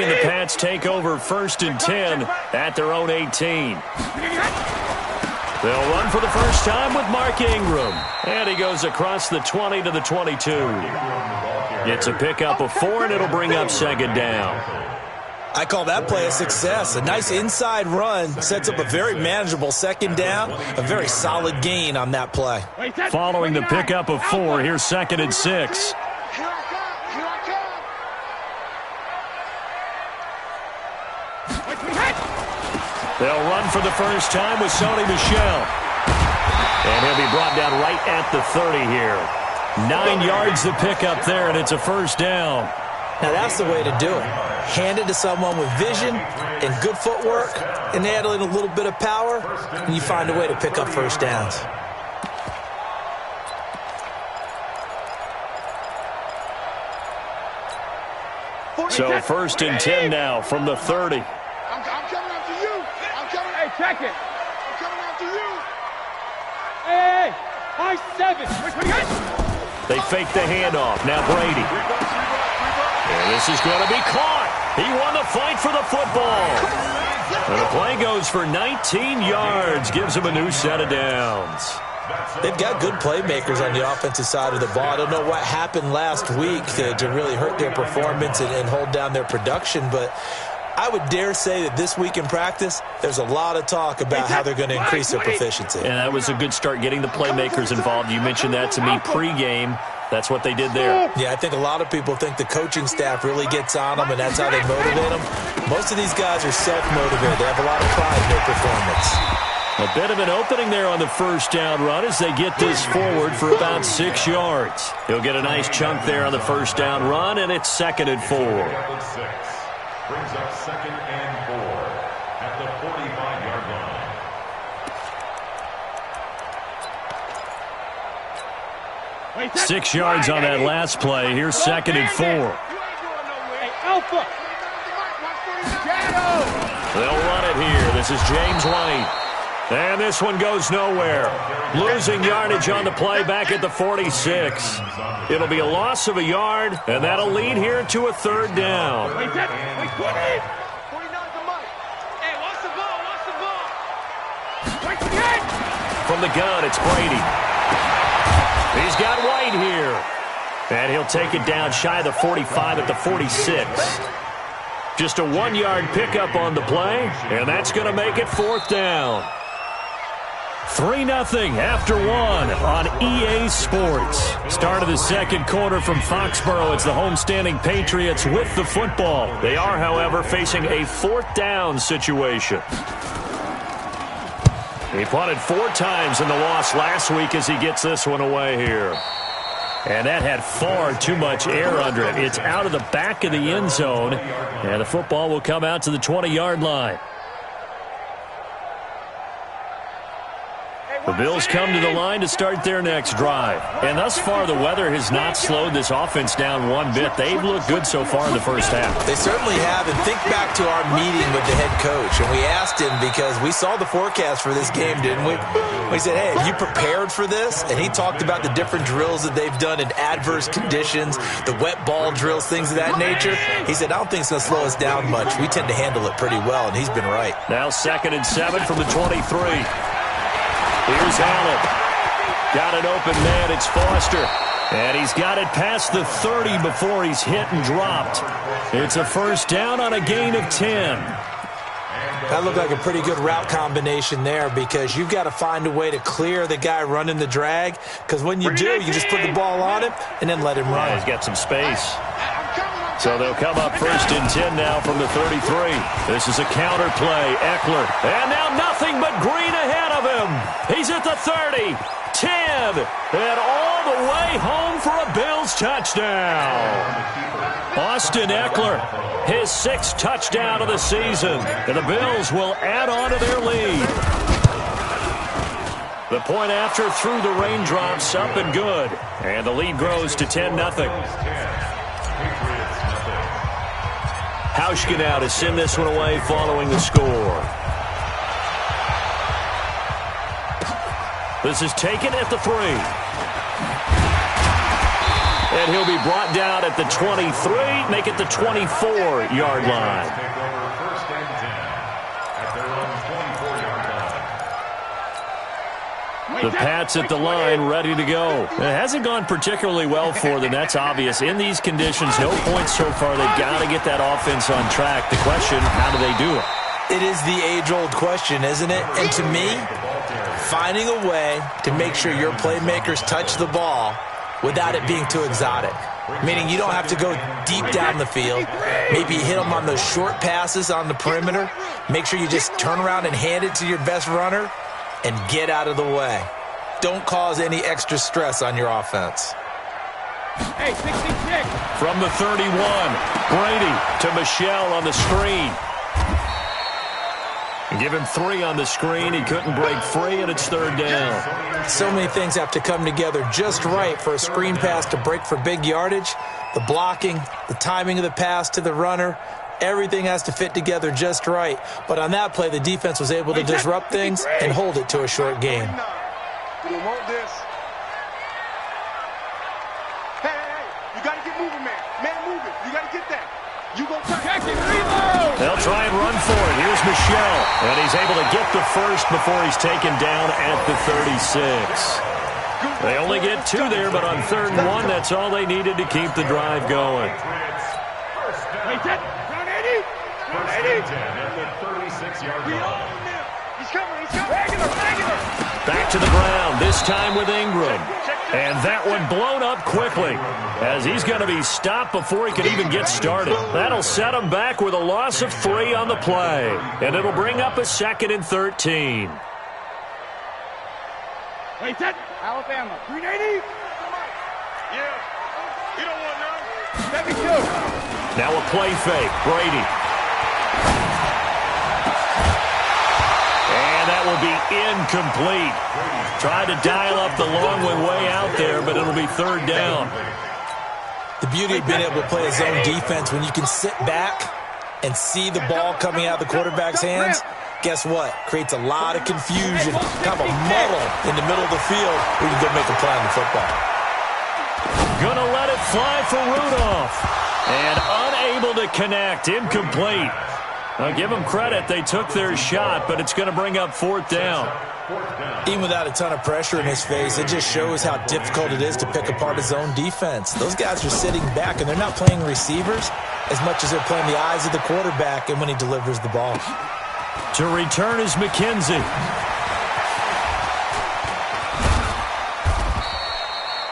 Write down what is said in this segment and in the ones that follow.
The Pats take over 1st and 10 at their own 18. They'll run for the first time with Mark Ingram. And he goes across the 20 to the 22. It's a pickup of 4, and it'll bring up 2nd down. I call that play a success. A nice inside run sets up a very manageable 2nd down. A very solid gain on that play. Following the pickup of 4, here's 2nd and 6. They'll run for the first time with Sony Michel. And he'll be brought down right at the 30 here. 9 yards the pickup there, and it's a 1st down. Now that's the way to do it. Hand it to someone with vision and good footwork, and add in a little bit of power, and you find a way to pick up 1st downs. So 1st and 10 now from the 30. I'm coming after you. Hey, check it. I'm coming after you. Hey, 5-7. They fake the handoff. Now Brady. And this is going to be caught. He won the fight for the football. And the play goes for 19 yards. Gives him a new set of downs. They've got good playmakers on the offensive side of the ball. I don't know what happened last week to really hurt their performance and hold down their production, but I would dare say that this week in practice, there's a lot of talk about how they're going to increase their proficiency. And that was a good start, getting the playmakers involved. You mentioned that to me pregame. That's what they did there. Yeah, I think a lot of people think the coaching staff really gets on them, and that's how they motivate them. Most of these guys are self-motivated. They have a lot of pride in their performance. A bit of an opening there on the 1st down run as they get this forward for about 6 yards. He'll get a nice chunk there on the 1st down run, and it's 2nd and 4. Brings up 2nd and 4 at the 45-yard line. 6 yards on that last play. Here's 2nd and 4. Alpha. They'll run it here. This is James White. And this one goes nowhere. Losing yardage on the play back at the 46. It'll be a loss of a yard, and that'll lead here to a 3rd down. From the gun, it's Brady. He's got White here. And he'll take it down shy of the 45 at the 46. Just a 1-yard pickup on the play, and that's going to make it 4th down. 3-0 after 1 on EA Sports. Start of the 2nd quarter from Foxborough. It's the homestanding Patriots with the football. They are, however, facing a 4th down situation. He punted 4 times in the loss last week as he gets this one away here. And that had far too much air under it. It's out of the back of the end zone, and the football will come out to the 20-yard line. The Bills come to the line to start their next drive. And thus far, the weather has not slowed this offense down one bit. They've looked good so far in the first half. They certainly have. And think back to our meeting with the head coach. And we asked him, because we saw the forecast for this game, didn't we? We said, hey, have you prepared for this? And he talked about the different drills that they've done in adverse conditions, the wet ball drills, things of that nature. He said, I don't think it's going to slow us down much. We tend to handle it pretty well, and he's been right. Now 2nd and 7 from the 23. Here's Allen. Got an open man. It's Foster. And he's got it past the 30 before he's hit and dropped. It's a 1st down on a gain of 10. That looked like a pretty good route combination there, because you've got to find a way to clear the guy running the drag, because when you do, you just put the ball on him and then let him run. He's got some space. So they'll come up 1st and 10 now from the 33. This is a counter play. Eckler. And now nothing but green ahead of him. He's at the 30, 10, and all the way home for a Bills touchdown. Austin Eckler, his 6th touchdown of the season. And the Bills will add on to their lead. The point after through the raindrops, up and good. And the lead grows to 10-0. Hauschka now to send this one away following the score. This is taken at the 3. And he'll be brought down at the 23, make it the 24-yard line. Take over first and 10 at their own 24-yard line. The Pats at the line, ready to go. It hasn't gone particularly well for them. That's obvious. In these conditions, no points so far. They've got to get that offense on track. The question, how do they do it? It is the age-old question, isn't it? And to me, finding a way to make sure your playmakers touch the ball without it being too exotic. Meaning you don't have to go deep down the field. Maybe hit them on those short passes on the perimeter. Make sure you just turn around and hand it to your best runner and get out of the way. Don't cause any extra stress on your offense. Hey, 66. From the 31, Brady to Michelle on the screen. Give him 3 on the screen. He couldn't break free, and it's third down. So many things have to come together just right for a screen pass to break for big yardage. The blocking, the timing of the pass to the runner, everything has to fit together just right. But on that play, the defense was able to disrupt things and hold it to a short game. You don't want this. Hey, you got to get moving, man. Man, move it. You got to get that. You go protect it. Reload. They'll try and run for it. Here's Michelle, and he's able to get the first before he's taken down at the 36. They only get 2 there, but on 3rd and 1, that's all they needed to keep the drive going. Wait, that. Down 80. Down 80. At the 36-yard We line. own him. He's coming. He's coming. Regular. Back to the ground, this time with Ingram. And that one blown up quickly as he's going to be stopped before he can even get started. That'll set him back with a loss of 3 on the play. And it'll bring up a 2nd and 13. Wait, that. Alabama. 380. Yeah. You don't want none. 72. Now a play fake. Brady. And that will be incomplete. Tried to dial up the long one way out there, but it'll be 3rd down. The beauty of being able to play a zone defense when you can sit back and see the ball coming out of the quarterback's hands, guess what? Creates a lot of confusion, kind of a muddle in the middle of the field where you can go make a play on the football. Gonna let it fly for Rudolph. And unable to connect. Incomplete. I'll give them credit. They took their shot, but it's going to bring up 4th down. Even without a ton of pressure in his face, it just shows how difficult it is to pick apart his own defense. Those guys are sitting back, and they're not playing receivers as much as they're playing the eyes of the quarterback and when he delivers the ball. To return is McKenzie.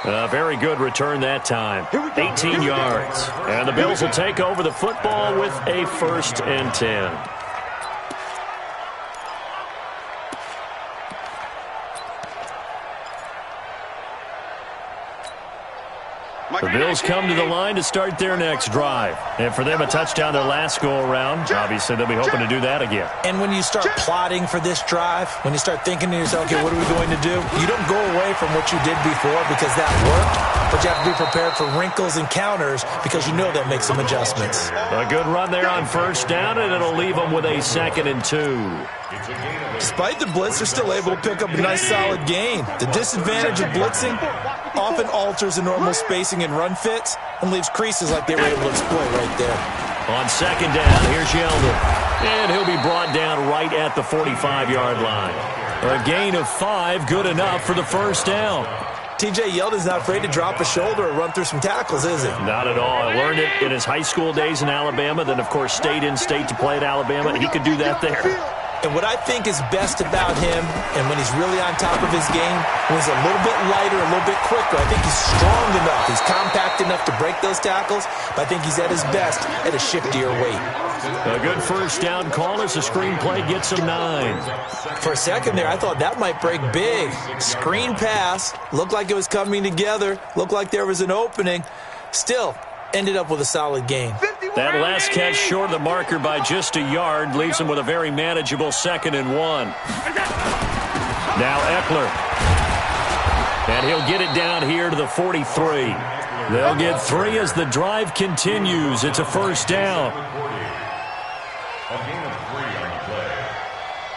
A very good return that time. 18 yards. And the Bills will take over the football with a 1st and 10. The Bills come to the line to start their next drive. And for them, a touchdown their last go-around. Obviously, they'll be hoping to do that again. And when you start plotting for this drive, when you start thinking to yourself, okay, what are we going to do? You don't go away from what you did before because that worked, but you have to be prepared for wrinkles and counters because you know that makes some adjustments. A good run there on 1st down, and it'll leave them with a 2nd and 2. Despite the blitz, they're still able to pick up a nice solid gain. The disadvantage of blitzing often alters the normal spacing and run fits and leaves creases like they were able to exploit right there. On 2nd down, here's Yeldon. And he'll be brought down right at the 45-yard line. A gain of 5, good enough for the 1st down. TJ Yeldon's not afraid to drop a shoulder or run through some tackles, is he? Not at all. I learned it in his high school days in Alabama, then, of course, stayed in state to play at Alabama. He could do that there. And what I think is best about him, and when he's really on top of his game, when he's a little bit lighter, a little bit quicker, I think he's strong enough, he's compact enough to break those tackles, but I think he's at his best at a shiftier weight. A good 1st down call as the screenplay gets him 9. For a second there, I thought that might break big. Screen pass, looked like it was coming together, looked like there was an opening. Still, ended up with a solid gain. That last catch short of the marker by just a yard leaves him with a very manageable 2nd and 1. Now Eckler. And he'll get it down here to the 43. They'll get 3 as the drive continues. It's a 1st down. A gain of 3 on the play.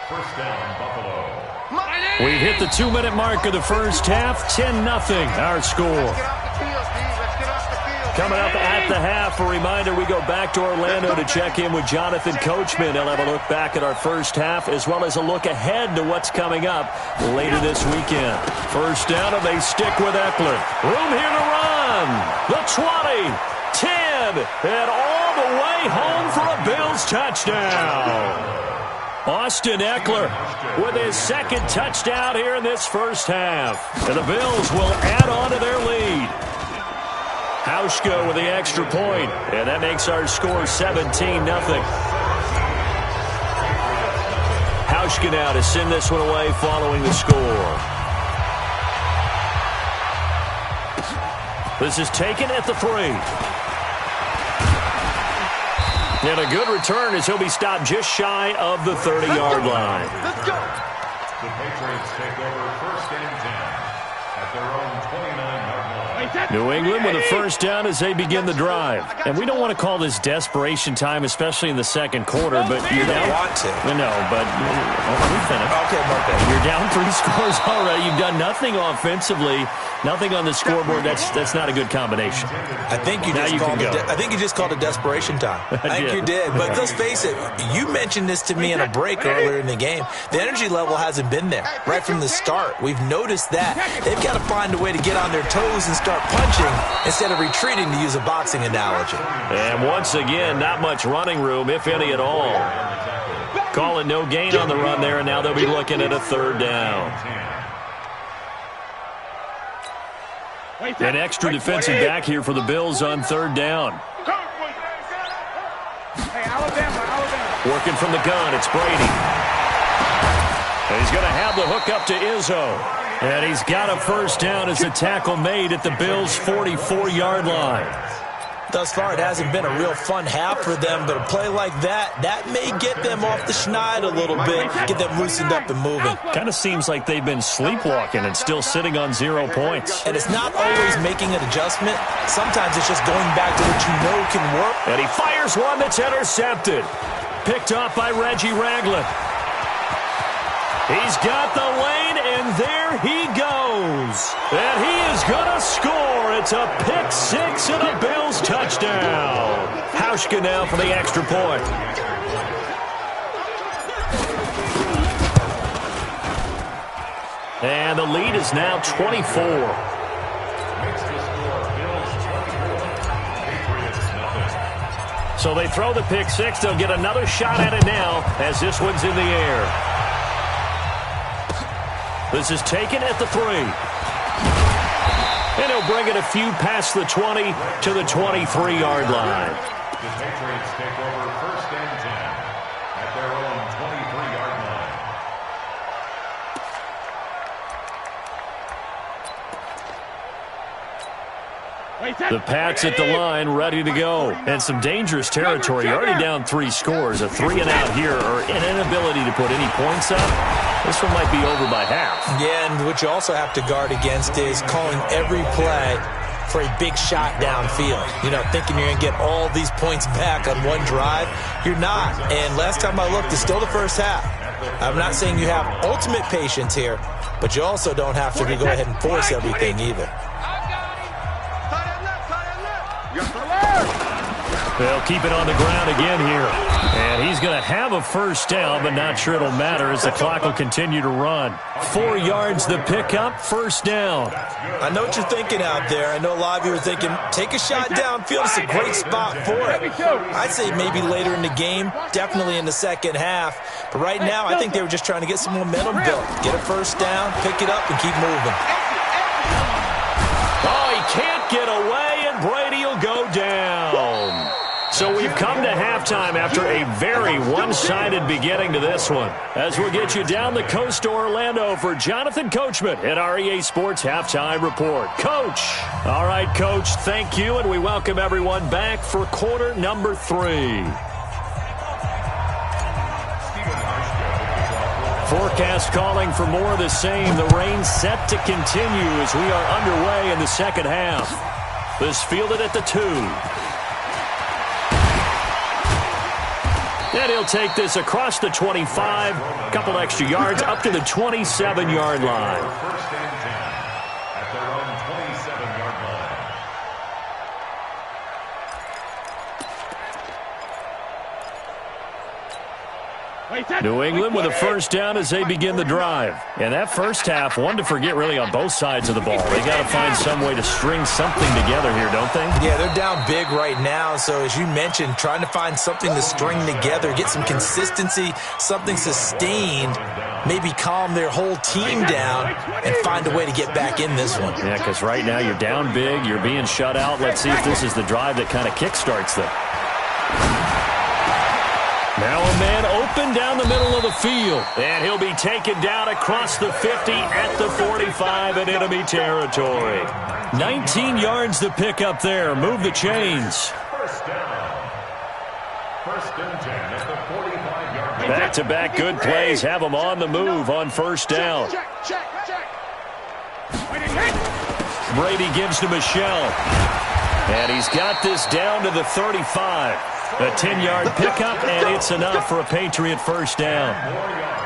1st down, Buffalo. We've hit the 2-minute mark of the 1st half. 10-0 our score. Coming up at the half, a reminder, we go back to Orlando to check in with Jonathan Coachman. He'll have a look back at our first half as well as a look ahead to what's coming up later this weekend. First down, and they stick with Eckler. Room here to run. The 20, 10, and all the way home for a Bills touchdown. Austin Eckler with his second touchdown here in this first half. And the Bills will add on to their lead. Hauschka with the extra point, and that makes our score 17-0. Hauschka now to send this one away following the score. This is taken at the 3. And a good return as he'll be stopped just shy of the 30-yard line. Let's go. The Patriots take over first and 10 at their own 29-yard line. New England with a first down as they begin the drive. And we don't want to call this desperation time, especially in the second quarter, but you're down. Want to. No, but we finished. Okay, Mark. You're down 3 scores already. You've done nothing offensively, nothing on the scoreboard. That's not a good combination. I think you just called it desperation time. I think you did. But let's face it, you mentioned this to me in a break earlier in the game. The energy level hasn't been there right from the start. We've noticed that. They've got to find a way to get on their toes and start punching instead of retreating, to use a boxing analogy. And once again, not much running room, if any at all. Calling no gain on the run there, and now they'll be looking at a third down. An extra defensive back here for the Bills on third down. Working from the gun, it's Brady. And he's going to have the hook up to Izzo. And he's got a first down as the tackle made at the Bills' 44-yard line. Thus far, it hasn't been a real fun half for them, but a play like that may get them off the schneid a little bit, get them loosened up and moving. Kind of seems like they've been sleepwalking and still sitting on 0 points. And it's not always making an adjustment. Sometimes it's just going back to what you know can work. And he fires one that's intercepted. Picked off by Reggie Ragland. He's got the lane, and there he goes. And he is going to score. It's a pick six and a Bills touchdown. Hauschka now for the extra point. And the lead is now 24. So they throw the pick six. They'll get another shot at it now as this one's in the air. This is taken at the 3. And he'll bring it a few past the 20 to the 23-yard line. The Patriots take over first and 10 at their own 23-yard line. The Pats at the line, ready to go. And some dangerous territory. Already down 3 scores. A 3-and-out here, or an inability to put any points up. This one might be over by half. Yeah, and what you also have to guard against is calling every play for a big shot downfield. You know, thinking you're going to get all these points back on one drive. You're not. And last time I looked, it's still the first half. I'm not saying you have ultimate patience here, but you also don't have to go ahead and force everything either. They'll keep it on the ground again here. And he's going to have a first down, but not sure it'll matter as the clock will continue to run. 4 yards the pickup, first down. I know what you're thinking out there. I know a lot of you are thinking, take a shot downfield. It's a great spot for it. I'd say maybe later in the game, definitely in the second half. But right now, I think they were just trying to get some momentum built. Get a first down, pick it up, and keep moving. Oh, he can't get away, and Brady will go down. So we've come to halftime after a very one-sided beginning to this one. As we'll get you down the coast to Orlando for Jonathan Coachman at our EA Sports Halftime Report. Coach. All right, Coach, thank you, and we welcome everyone back for quarter number 3. Forecast calling for more of the same. The rain set to continue as we are underway in the second half. This fielded at the 2. And he'll take this across the 25, a couple extra yards, up to the 27-yard line. First and 10 at their own 27-yard line. New England with a first down as they begin the drive. And that first half, one to forget really on both sides of the ball. They got to find some way to string something together here, don't they? Yeah, they're down big right now. So as you mentioned, trying to find something to string together, get some consistency, something sustained, maybe calm their whole team down and find a way to get back in this one. Yeah, because right now you're down big, you're being shut out. Let's see if this is the drive that kind of kickstarts them. Now a man open down the middle of the field. And he'll be taken down across the 50 at the 45 in enemy territory. 19 yards to pick up there. Move the chains. First down. First and 10 at the 45-yard line. Back-to-back good plays have them on the move on first down. Brady gives to Michelle. And he's got this down to the 35. A 10-yard pickup, and it's enough for a Patriot first down.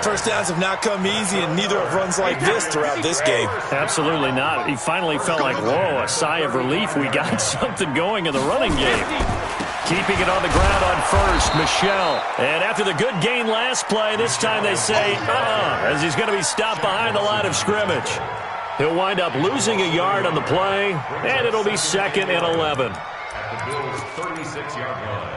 First downs have not come easy, and neither have runs like this throughout this game. Absolutely not. He finally felt like, whoa, a sigh of relief. We got something going in the running game. Keeping it on the ground on first, Michelle. And after the good gain last play, this time they say, as he's going to be stopped behind the line of scrimmage. He'll wind up losing a yard on the play, and it'll be second and 11. At the Bills' 36-yard line.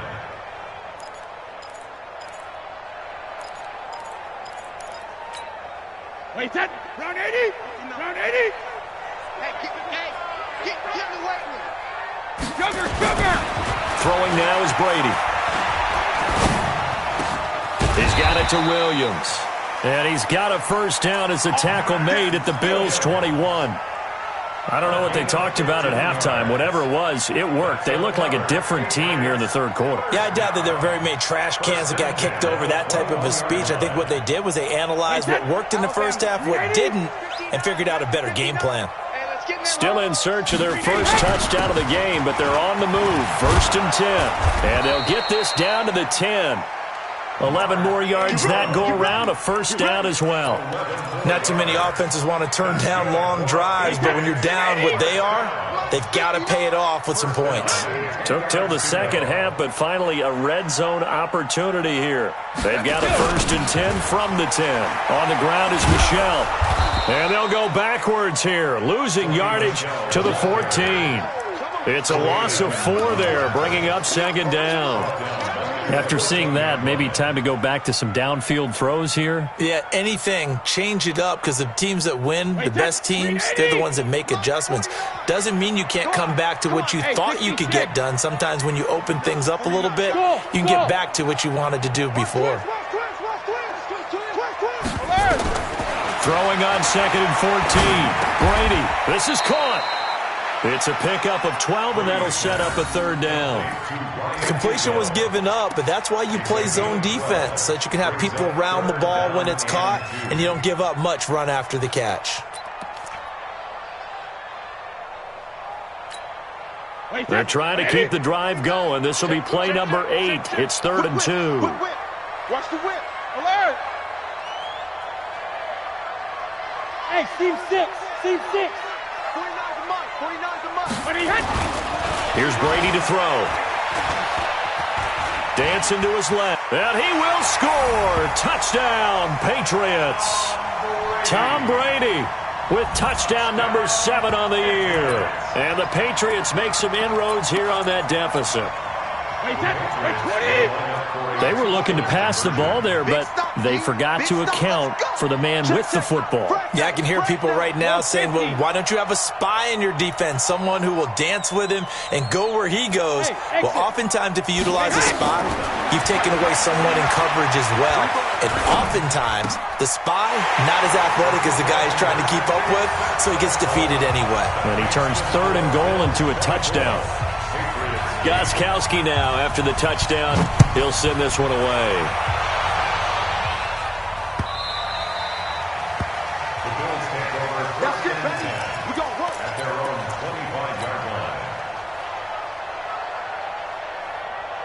Wait, that round 80? Round 80? Hey, get away with it. Sugar! Throwing now is Brady. He's got it to Williams. And he's got a first down as the tackle made at the Bills' 21. I don't know what they talked about at halftime. Whatever it was, it worked. They look like a different team here in the third quarter. Yeah, I doubt that there were very many trash cans that got kicked over, that type of a speech. I think what they did was they analyzed what worked in the first half, what didn't, and figured out a better game plan. Still in search of their first touchdown of the game, but they're on the move. First and 10. And they'll get this down to the 10. 11 more yards that go around, a first down as well. Not too many offenses want to turn down long drives, but when you're down what they are, they've got to pay it off with some points. Took till the second half, but finally a red zone opportunity here. They've got a first and 10 from the 10. On the ground is Michelle. And they'll go backwards here, losing yardage to the 14. It's a loss of 4 there, bringing up second down. After seeing that, maybe time to go back to some downfield throws here. Yeah, anything, change it up, because the teams that win, the best teams, they're the ones that make adjustments. Doesn't mean you can't come back to what you thought you could get done. Sometimes when you open things up a little bit, you can get back to what you wanted to do before. Throwing on second and 14. Brady, this is caught. It's a pickup of 12, and that'll set up a third down. Completion was given up, but that's why you play zone defense, so that you can have people around the ball when it's caught, and you don't give up much run after the catch. They're trying to keep the drive going. This will be play number 8. It's 3rd and 2. Watch the whip. Alert! Hey, seam 6. 49's a month. 49's a month. Here's Brady to throw. Dancing to his left. And he will score. Touchdown, Patriots. Tom Brady with touchdown number 7 on the year. And the Patriots make some inroads here on that deficit. They were looking to pass the ball there, but they forgot to account for the man with the football. Yeah, I can hear people right now saying, well, why don't you have a spy in your defense, someone who will dance with him and go where he goes? Well, oftentimes if you utilize a spy, you've taken away someone in coverage as well. And oftentimes, the spy, not as athletic as the guy he's trying to keep up with, so he gets defeated anyway. And he turns 3rd and goal into a touchdown. Gostkowski now, after the touchdown, he'll send this one away. The Bills take over first and 10 at their own 25-yard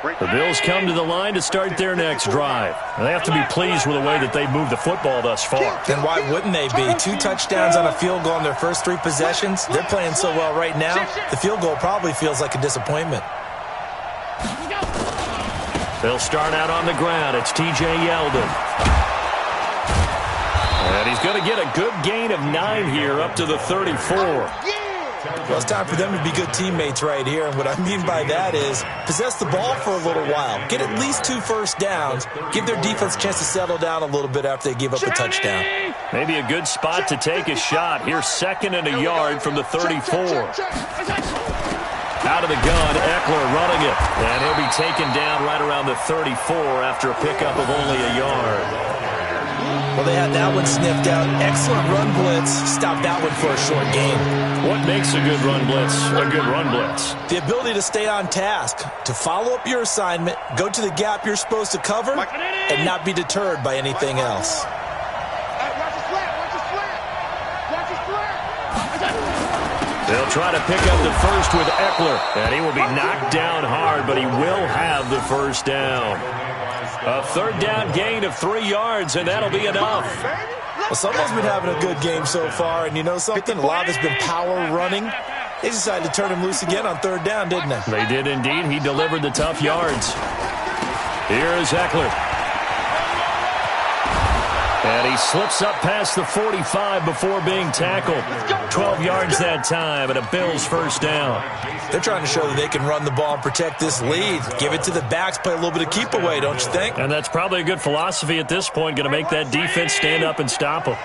line. The Bills come to the line to start their next drive. They have to be pleased with the way that they've moved the football thus far. Then why wouldn't they be? 2 touchdowns on a field goal in their first 3 possessions. They're playing so well right now, the field goal probably feels like a disappointment. They'll start out on the ground. It's T.J. Yeldon. And he's going to get a good gain of 9 here up to the 34. Well, it's time for them to be good teammates right here. And what I mean by that is possess the ball for a little while. Get at least 2 first downs. Give their defense a chance to settle down a little bit after they give up a touchdown. Maybe a good spot to take a shot. Here's 2nd and a yard from the 34. Out of the gun, Eckler running it. And he'll be taken down right around the 34 after a pickup of only a yard. Well, they had that one sniffed out. Excellent run blitz. Stop that one for a short gain. What makes a good run blitz a good run blitz? The ability to stay on task, to follow up your assignment, go to the gap you're supposed to cover, and not be deterred by anything else. They'll try to pick up the first with Eckler, and he will be knocked down hard, but he will have the first down. A 3rd down gain of 3 yards, and that'll be enough. Well, someone's been having a good game so far, and you know something? A lot has been power running. They decided to turn him loose again on 3rd down, didn't they? They did indeed. He delivered the tough yards. Here is Eckler. And he slips up past the 45 before being tackled. 12 yards that time, and a Bills first down. They're trying to show that they can run the ball and protect this lead. Give it to the backs, play a little bit of keep away, don't you think? And that's probably a good philosophy at this point, going to make that defense stand up and stop them.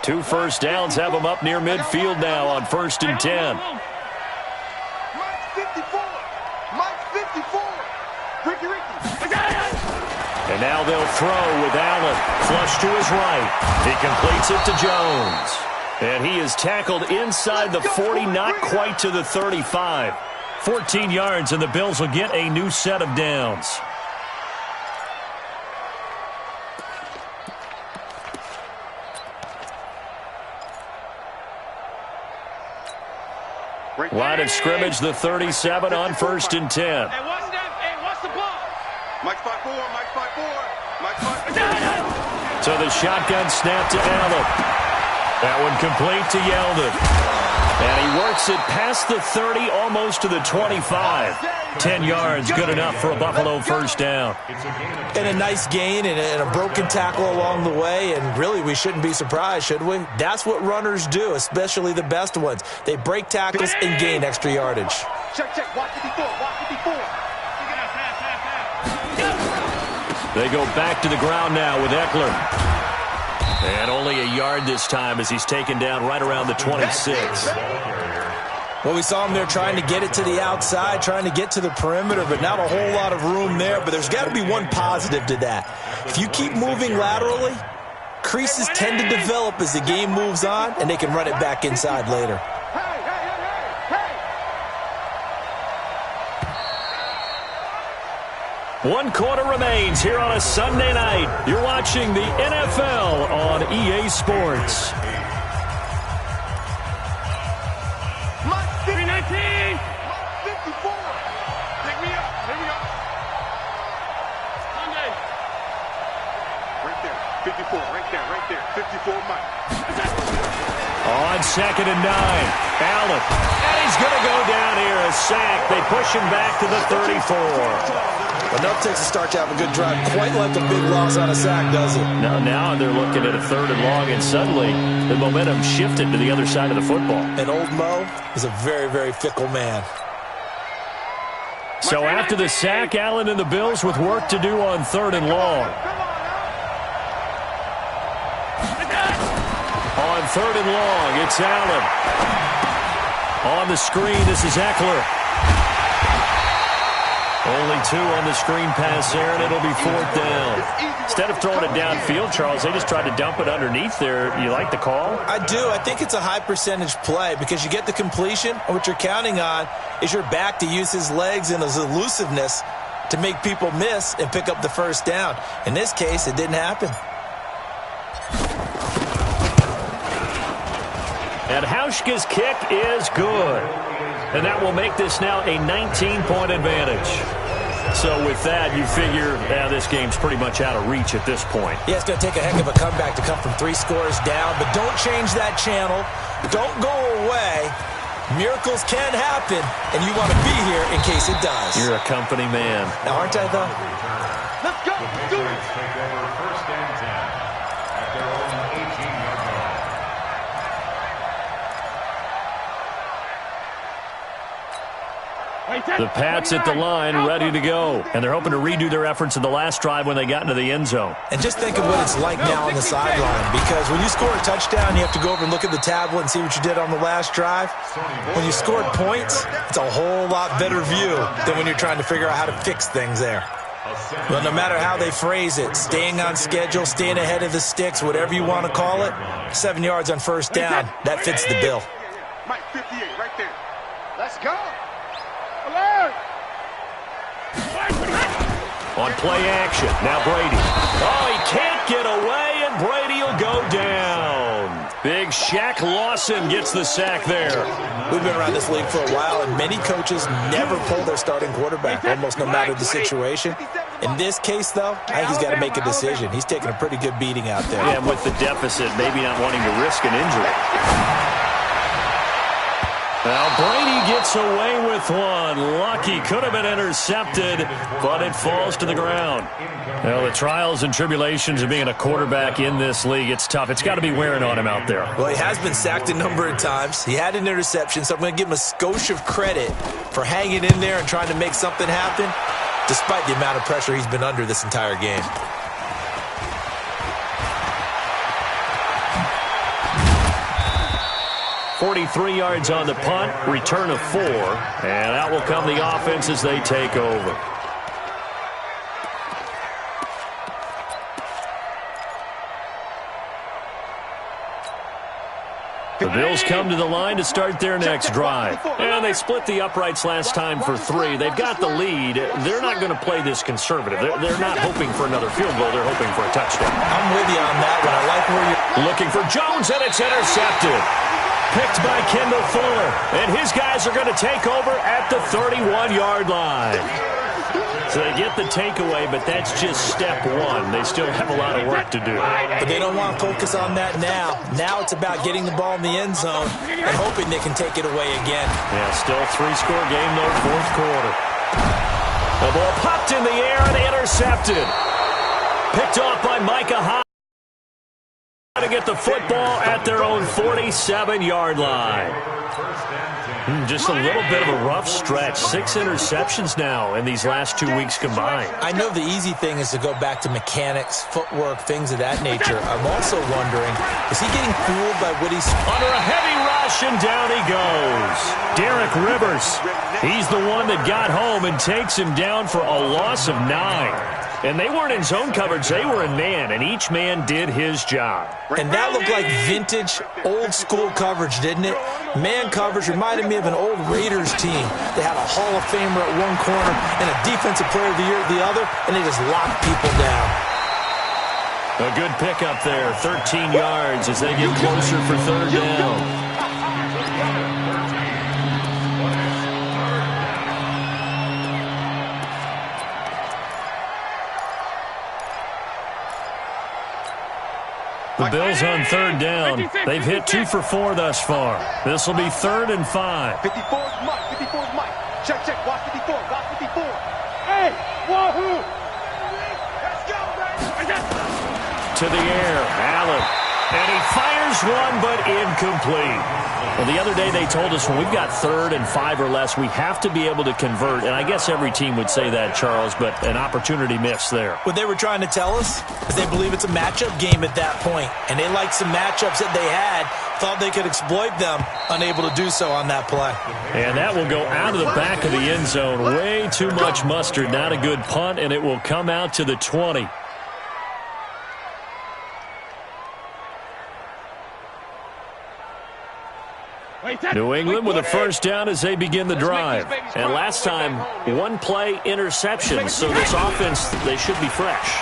2 first downs have them up near midfield now on 1st and 10. Mike 54. Mike 54. Ricky. And now they'll throw with Allen. Flush to his right. He completes it to Jones. And he is tackled inside the 40, not quite to the 35. 14 yards, and the Bills will get a new set of downs. Line of scrimmage, the 37 on 1st and 10. Hey, what's the ball? Mike 5-4, Mike 5-4, Mike 5-4. So the shotgun snap to Allen. That one complete to Yeldon. And he works it past the 30, almost to the 25. 10 yards, good enough for a Buffalo first down. And a nice gain and a broken tackle along the way, and really we shouldn't be surprised, should we? That's what runners do, especially the best ones. They break tackles and gain extra yardage. Check, watch 54, watch 54. They go back to the ground now with Eckler. And only a yard this time as he's taken down right around the 26. Well, we saw him there trying to get it to the outside, trying to get to the perimeter, but not a whole lot of room there. But there's got to be one positive to that. If you keep moving laterally, creases tend to develop as the game moves on, and they can run it back inside later. One quarter remains here on a Sunday night. You're watching the NFL on EA Sports. Mike 319. Mike 54. Pick me up. Here we go. Sunday. Right there. 54. Right there. 54 Mike. On 2nd and 9. Allen. And he's going to go down here. A sack. They push him back to the 34. Enough takes to start to have a good drive, quite like a big loss on a sack, does it? Now they're looking at a 3rd and long, and suddenly the momentum shifted to the other side of the football. And old Mo is a very, very fickle man. So after the sack, Allen and the Bills with work to do on 3rd and long. On 3rd and long, it's Allen. On the screen, this is Eckler. Only 2 on the screen pass there, and it'll be 4th down. Instead of throwing it downfield, Charles, they just tried to dump it underneath there. You like the call? I do. I think it's a high percentage play because you get the completion, and what you're counting on is your back to use his legs and his elusiveness to make people miss and pick up the first down. In this case, it didn't happen. And Hauschka's kick is good. And that will make this now a 19-point advantage. So with that, you figure this game's pretty much out of reach at this point. Yeah, it's going to take a heck of a comeback to come from 3 scores down, but don't change that channel. Don't go away. Miracles can happen, and you want to be here in case it does. You're a company man. Now, aren't I, though? Let's go. The Patriots take over 1st and 10 at their own 18-yard line. The Pats at the line, ready to go. And they're hoping to redo their efforts in the last drive when they got into the end zone. And just think of what it's like now on the sideline, because when you score a touchdown, you have to go over and look at the tablet and see what you did on the last drive. When you scored points, it's a whole lot better view than when you're trying to figure out how to fix things there. But no matter how they phrase it, staying on schedule, staying ahead of the sticks, whatever you want to call it, 7 yards on 1st down, that fits the bill. Mike 58 right there. Let's go. On play action, now Brady. Oh, he can't get away, and Brady will go down. Big Shaq Lawson gets the sack there. We've been around this league for a while, and many coaches never pull their starting quarterback, almost no matter the situation. In this case, though, I think he's got to make a decision. He's taking a pretty good beating out there. Yeah, and with the deficit, maybe not wanting to risk an injury. Now Brady gets away with one. Lucky, could have been intercepted, but it falls to the ground. Well, the trials and tribulations of being a quarterback in this league, it's tough. It's got to be wearing on him out there. Well, he has been sacked a number of times. He had an interception, so I'm going to give him a skosh of credit for hanging in there and trying to make something happen, despite the amount of pressure he's been under this entire game. .43 yards on the punt, return of 4, and out will come the offense as they take over. The Bills come to the line to start their next drive. And they split the uprights last time for 3. They've got the lead. They're not going to play this conservative. They're not hoping for another field goal. They're hoping for a touchdown. I'm with you on that one. I like where you're looking for Jones, and it's intercepted. Picked by Kendall Fuller. And his guys are going to take over at the 31-yard line. So they get the takeaway, but that's just step 1. They still have a lot of work to do. But they don't want to focus on that now. Now it's about getting the ball in the end zone and hoping they can take it away again. Yeah, still 3-score game, though, 4th quarter. The ball popped in the air and intercepted. Picked off by Micah Hyde. To get the football at their own 47-yard line. Just a little bit of a rough stretch. 6 interceptions now in these last 2 weeks combined. I know the easy thing is to go back to mechanics, footwork, things of that nature. I'm also wondering, is he getting fooled by what he's... Under a heavy rush, and down he goes. Derek Rivers. He's the one that got home and takes him down for a loss of 9. And they weren't in zone coverage. They were in man, and each man did his job. And that looked like vintage, old-school coverage, didn't it? Man coverage reminded me of an old Raiders team. They had a Hall of Famer at one corner and a Defensive Player of the Year at the other, and they just locked people down. A good pickup there, 13 yards as they get closer for 3rd down. The Bills on 3rd down. They've hit 2 for 4 thus far. This will be 3rd and 5. 54 is Mike. 54 is Mike. Check, check. Watch 54. Watch 54. Hey, wahoo! Let's go, baby. To the air, Allen. And he fires one, but incomplete. Well, the other day they told us when we've got 3rd and 5 or less, we have to be able to convert. And I guess every team would say that, Charles, but an opportunity missed there. What they were trying to tell us is they believe it's a matchup game at that point. And they liked some matchups that they had, thought they could exploit them, unable to do so on that play. And that will go out of the back of the end zone. Way too much mustard. Not a good punt, and it will come out to the 20. New England with a 1st down as they begin the drive. And last time, 1-play interception, so this offense, they should be fresh.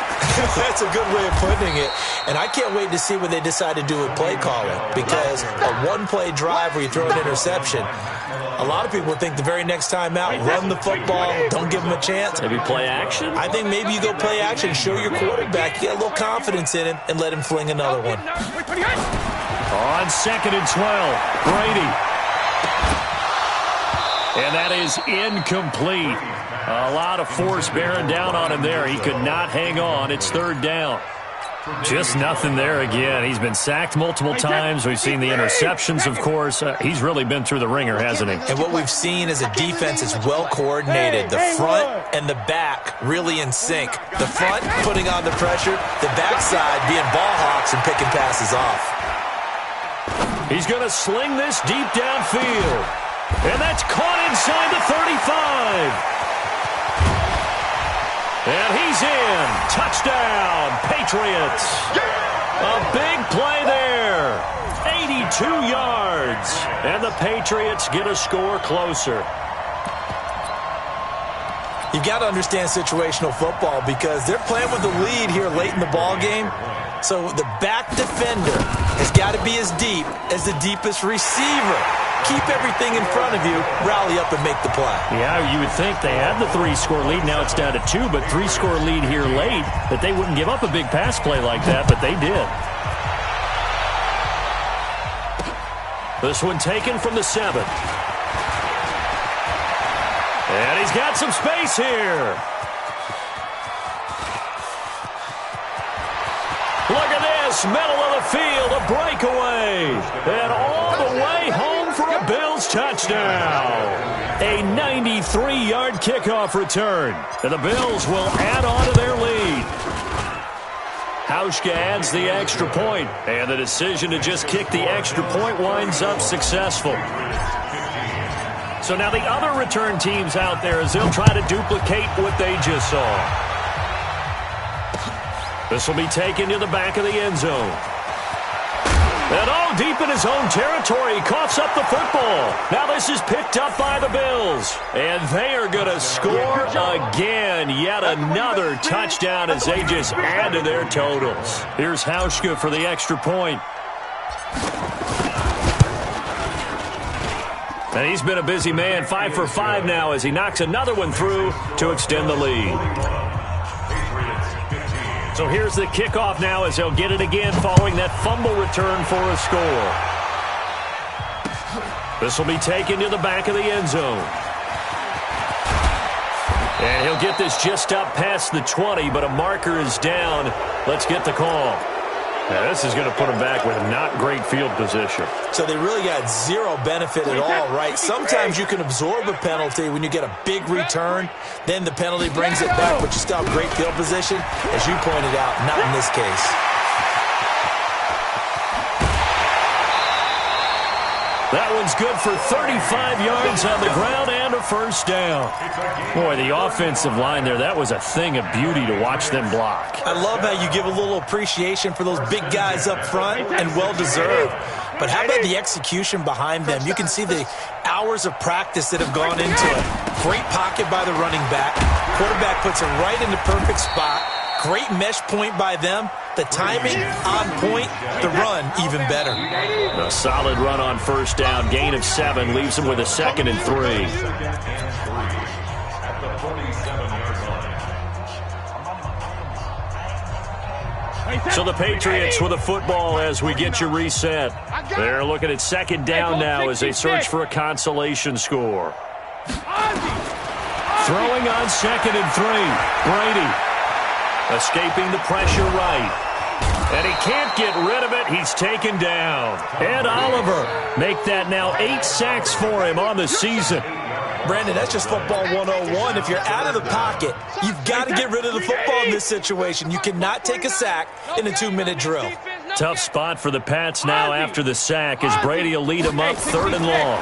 That's a good way of putting it. And I can't wait to see what they decide to do with play calling, because a 1-play drive where you throw an interception, a lot of people think the very next time out, run the football, don't give them a chance. Maybe play action? I think maybe you go play action, show your quarterback, get a little confidence in him, and let him fling another one. On 2nd and 12, Brady. And that is incomplete. A lot of force bearing down on him there. He could not hang on. It's third down. Just nothing there again. He's been sacked multiple times. We've seen the interceptions, of course. He's really been through the ringer, hasn't he? And what we've seen is a defense that's well coordinated. The front and the back really in sync. The front putting on the pressure, the backside being ball hawks and picking passes off. He's going to sling this deep downfield. And that's caught inside the 35. And he's in. Touchdown, Patriots. A big play there. 82 yards. And the Patriots get a score closer. You've got to understand situational football because they're playing with the lead here late in the ball game. So the back defender has got to be as deep as the deepest receiver. Keep everything in front of you, rally up and make the play. Yeah, you would think they had the 3-score lead. Now it's down to 2, but 3-score lead here late, that they wouldn't give up a big pass play like that, but they did. This one taken from the 7. And he's got some space here. Look at this, middle of the field, a breakaway. And all the way home for a Bills touchdown. A 93-yard kickoff return. And the Bills will add on to their lead. Hauschka adds the extra point, and the decision to just kick the extra point winds up successful. So now the other return teams out there as they'll try to duplicate what they just saw. This will be taken to the back of the end zone. And deep in his own territory, he coughs up the football. Now this is picked up by the Bills. And they are going to score again. Yet another touchdown as they just add to their totals. Here's Hauschka for the extra point. And he's been a busy man, 5 for 5 now as he knocks another one through to extend the lead. So here's the kickoff now as they'll get it again following that fumble return for a score. This will be taken to the back of the end zone. And he'll get this just up past the 20, but a marker is down. Let's get the call. Now, this is going to put him back with not great field position. So they really got zero benefit at all, right? Sometimes you can absorb a penalty when you get a big return. Then the penalty brings it back, but you still have great field position. As you pointed out, not in this case. That one's good for 35 yards on the ground and a first down. Boy, the offensive line there, that was a thing of beauty to watch them block. I love how you give a little appreciation for those big guys up front, and well-deserved. But how about the execution behind them? You can see the hours of practice that have gone into it. Great pocket by the running back. Quarterback puts it right in the perfect spot. Great mesh point by them. The timing on point, the run even better. A solid run on first down. Gain of 7 leaves him with a 2nd and 3. So the Patriots with the football as we get you reset. They're looking at 2nd down now as they search for a consolation score. Throwing on 2nd and 3. Brady escaping the pressure right. And he can't get rid of it. He's taken down. And Oliver make that now 8 sacks for him on the season. Brandon, that's just football 101. If you're out of the pocket, you've got to get rid of the football in this situation. You cannot take a sack in a 2-minute drill. Tough spot for the Pats now after the sack as Brady will lead him up 3rd and long.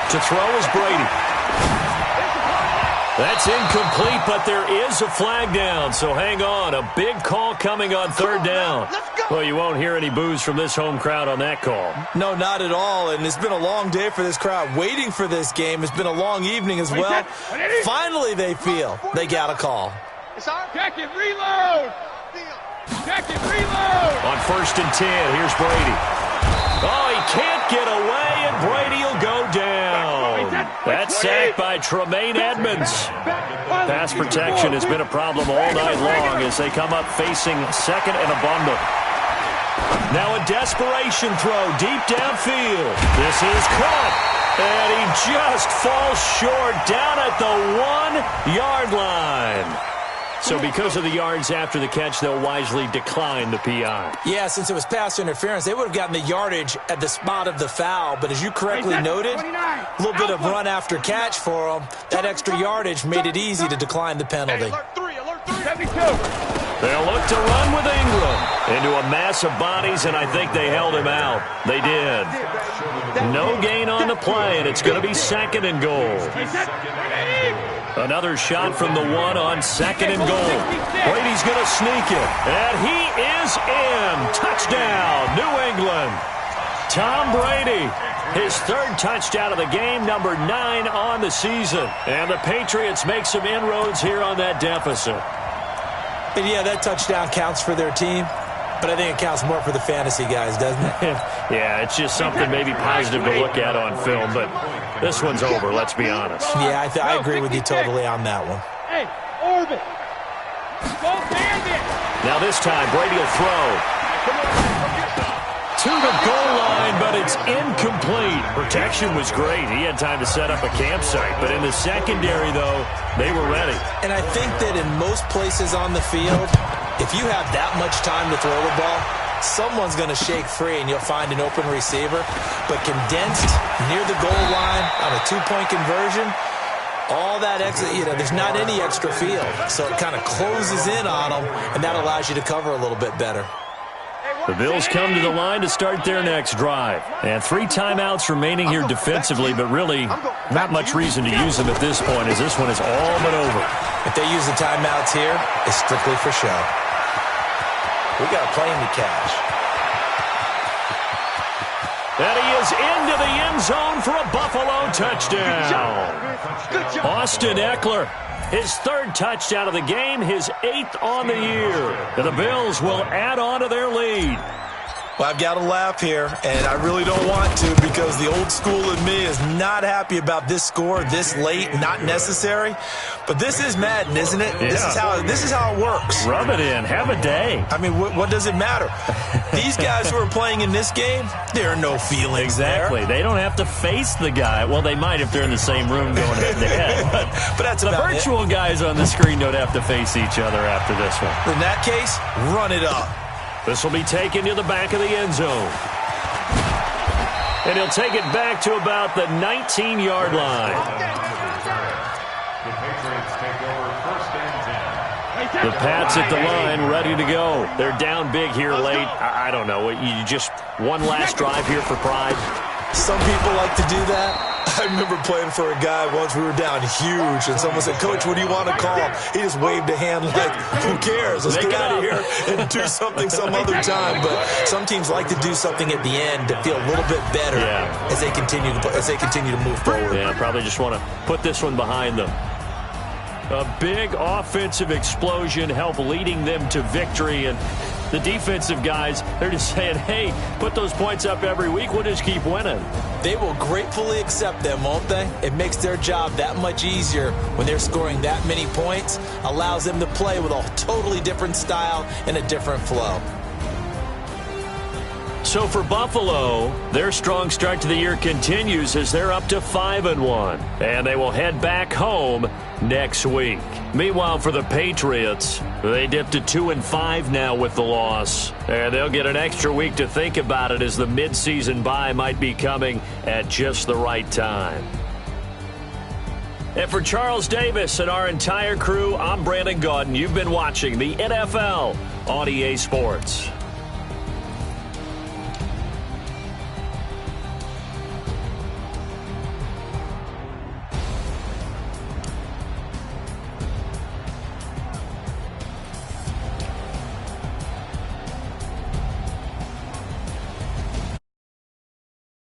To throw is Brady. That's incomplete, but there is a flag down, so hang on. A big call coming on 3rd down. Well, you won't hear any boos from this home crowd on that call. No, not at all, and it's been a long day for this crowd waiting for this game. It's been a long evening as well. Finally, they feel they got a call. Check it, reload! Check it, reload! On 1st and 10, here's Brady. Oh, he can't get away, and Brady will go down. That's sacked by Tremaine Edmonds. Pass protection has been a problem all night long as they come up facing 2nd and a bundle. Now a desperation throw deep downfield. This is caught. And he just falls short down at the 1-yard line. So because of the yards after the catch, they'll wisely decline the PI. Yeah, since it was pass interference, they would have gotten the yardage at the spot of the foul. But as you correctly noted, a little bit of run after catch for them. That extra yardage made it easy to decline the penalty. Alert 3, 72. They'll look to run with Ingram into a mass of bodies, and I think they held him out. They did. No gain on the play, and it's going to be 2nd and goal. Another shot from the 1 on 2nd and goal. Brady's going to sneak it, and he is in. Touchdown, New England. Tom Brady, his 3rd touchdown of the game, number 9 on the season. And the Patriots make some inroads here on that deficit. And yeah, that touchdown counts for their team, but I think it counts more for the fantasy guys, doesn't it? Yeah, it's just something maybe positive to look at on film, but this one's over, let's be honest. Yeah, I agree with you totally on that one. Hey, Orbit. Go bandit. Now this time, Brady will throw. To the goal line, but it's incomplete. Protection was great. He had time to set up a campsite, but in the secondary, though, they were ready. And I think that in most places on the field, if you have that much time to throw the ball, someone's going to shake free and you'll find an open receiver. But condensed near the goal line on a 2-point conversion, all that extra, there's not any extra field. So it kind of closes in on them, and that allows you to cover a little bit better. The Bills come to the line to start their next drive. And 3 timeouts remaining here defensively, but really not much reason to use them at this point, as this one is all but over. If they use the timeouts here, it's strictly for show. We got a plane to catch. And he is into the end zone for a Buffalo touchdown. Austin Eckler, his 3rd touchdown of the game, his 8th on the year. And the Bills will add on to their lead. Well, I've got to laugh here, and I really don't want to because the old school in me is not happy about this score this late, not necessary. But this is Madden, isn't it? Yeah. This is how it works. Rub it in. Have a day. I mean, what does it matter? These guys who are playing in this game, there are no feelings Exactly. there. They don't have to face the guy. Well, they might if they're in the same room going head-to-head. But that's the about virtual it. guys on the screen don't have to face each other after this one. In that case, run it up. This will be taken to the back of the end zone. And he'll take it back to about the 19-yard line. The Patriots take over 1st and 10. The Pats at the line, ready to go. They're down big here late. I don't know. You just one last drive here for pride. Some people like to do that. I remember playing for a guy once. We were down huge, and someone said, "Coach, what do you want to call?" He just waved a hand like, "Who cares? Let's get out of here and do something some other time." But some teams like to do something at the end to feel a little bit better as they continue to move forward. Yeah, probably just want to put this one behind them. A big offensive explosion helped leading them to victory, and the defensive guys, they're just saying, hey, put those points up every week, we'll just keep winning. They will gratefully accept them, won't they? It makes their job that much easier when they're scoring that many points, allows them to play with a totally different style and a different flow. So for Buffalo, their strong start to the year continues as they're up to 5-1, and they will head back home next week. Meanwhile, for the Patriots, they dipped to 2-5 now with the loss, and they'll get an extra week to think about it as the midseason bye might be coming at just the right time. And for Charles Davis and our entire crew, I'm Brandon Gaudin. You've been watching the NFL on EA Sports.